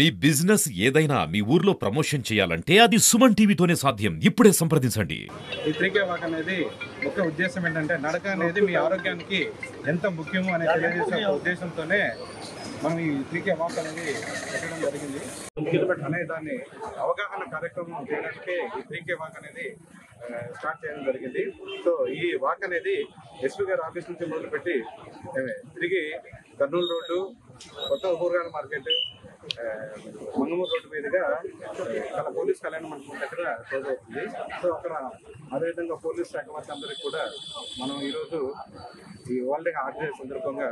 మీ business ఏదైనా మీ ఊర్లో promotion చేయాలంటే అది సుమన్ టీవీతోనే సాధ్యం. ఇప్పుడే సంప్రదించండి. ఈ 3K వాక్ అనేది ముఖ్య ఉద్దేశం ఏంటంటే నడక అనేది మీ ఆరోగ్యానికి ఎంత ముఖ్యమో అనే తెలియజేసే ఉద్దేశంతోనే మనం ఈ 3K వాక్ అనేది పెట్టడం జరిగింది. అనే దాన్ని అవగాహన కార్యక్రమం చేయడానికి ఈ 3K వాక్ అనేది స్టార్ట్ చేయడం జరిగింది. సో ఈ వాక్ అనేది ఎస్పీ గారి ఆఫీస్ నుంచి మొదలుపెట్టి తిరిగి కర్నూలు రోడ్డు, కొత్త కూరగాయల మార్కెట్, మంగమూరు రోడ్డు మీదుగా పోలీస్ కళ్యాణ మండపం దగ్గర క్లోజ్ అవుతుంది. సో అక్కడ అదేవిధంగా పోలీస్ శాఖ వారికి అందరికీ కూడా మనం ఈరోజు ఈ వరల్డ్ హార్ట్ డే సందర్భంగా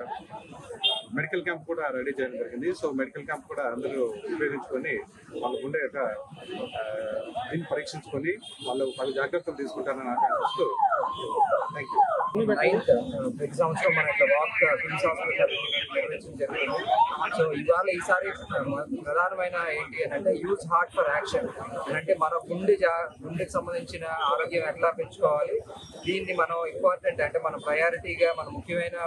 మెడికల్ క్యాంప్ కూడా రెడీ చేయడం జరిగింది. సో మెడికల్ క్యాంప్ కూడా అందరూ ఉపయోగించుకొని వాళ్ళకు ఉండే ఒక దీన్ని పరీక్షించుకొని వాళ్ళు పలు జాగ్రత్తలు తీసుకుంటారని ఆకాంక్షిస్తూ థ్యాంక్ యూ. ప్రతి సంవత్సరం మన ఇట్లా వాక్ కిమ్స్ హాస్పిటల్ నిర్వహించడం జరిగింది. సో ఇవాళ ఈసారి ప్రధానమైన ఏంటి అని అంటే యూజ్ హార్ట్ ఫర్ యాక్షన్ అంటే మన గుండెకి సంబంధించిన ఆరోగ్యం ఎట్లా పెంచుకోవాలి, దీన్ని మనం ఇంపార్టెంట్ అంటే మన ప్రయారిటీగా మన ముఖ్యమైన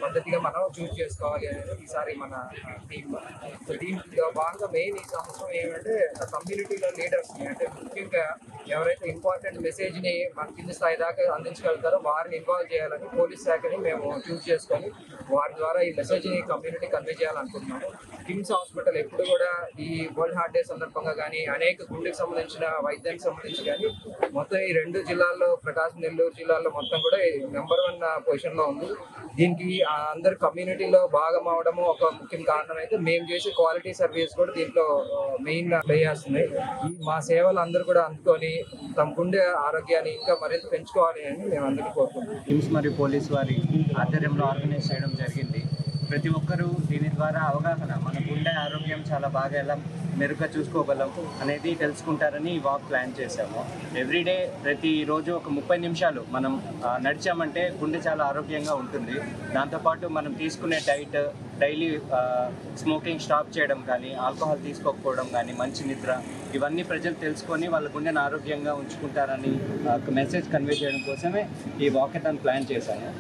పద్ధతిగా మనం చూస్ చేసుకోవాలి అనేది ఈసారి మన టీమ్. సో దీంట్లో భాగంగా మెయిన్ ఈ సంవత్సరం ఏమంటే కమ్యూనిటీలో లీడర్స్ని అంటే ముఖ్యంగా ఎవరైతే ఇంపార్టెంట్ మెసేజ్ని మన కింది స్థాయి దాకా అందించగలుగుతారో వారిని ఇన్వాల్వ్ చేయాలని పోలీస్ శాఖని మేము చూస్ చేసుకొని వారి ద్వారా ఈ మెసేజ్ని కమ్యూనిటీ కన్వే చేయాలనుకుంటున్నాము. కిమ్స్ హాస్పిటల్ ఎప్పుడు కూడా ఈ వరల్డ్ హార్ట్ డే సందర్భంగా కానీ అనేక గుండెకి సంబంధించిన వైద్యానికి సంబంధించి కానీ మొత్తం ఈ 2 జిల్లాల్లో ప్రకాశం, నెల్లూరు జిల్లాల్లో మొత్తం కూడా నెంబర్ 1 పొజిషన్లో ఉంది. దీనికి అందరు కమ్యూనిటీలో భాగం అవడము ఒక ముఖ్యం కారణం అయితే మేము చేసే క్వాలిటీ సర్వీస్ కూడా దీంట్లో మెయిన్ ప్లే చేస్తుంది. ఈ మా సేవలు అందరూ కూడా అందుకొని తమ గుండె ఆరోగ్యాన్ని ఇంకా మరింత పెంచుకోవాలి అని మేము అందరికీ కోరుకుంటున్నాం. కిమ్స్ మరియు పోలీస్ వారి ఆధ్వర్యంలో ఆర్గనైజ్ చేయడం జరిగింది. ప్రతి ఒక్కరూ దీని ద్వారా అవగాహన మన గుండె ఆరోగ్యం చాలా బాగా ఎలా మెరుగ్గా చూసుకోగలం అనేది తెలుసుకుంటారని ఈ వాక్ ప్లాన్ చేశాము. ఎవ్రీడే ప్రతిరోజు ఒక 30 నిమిషాలు మనం నడిచామంటే గుండె చాలా ఆరోగ్యంగా ఉంటుంది. దాంతోపాటు మనం తీసుకునే డైట్, డైలీ స్మోకింగ్ స్టాప్ చేయడం కానీ, ఆల్కహాల్ తీసుకోకపోవడం కానీ, మంచి నిద్ర, ఇవన్నీ ప్రజలు తెలుసుకొని వాళ్ళ గుండెను ఆరోగ్యంగా ఉంచుకుంటారని మెసేజ్ కన్వే చేయడం కోసమే ఈ వాకథాన్ ప్లాన్ చేశాను.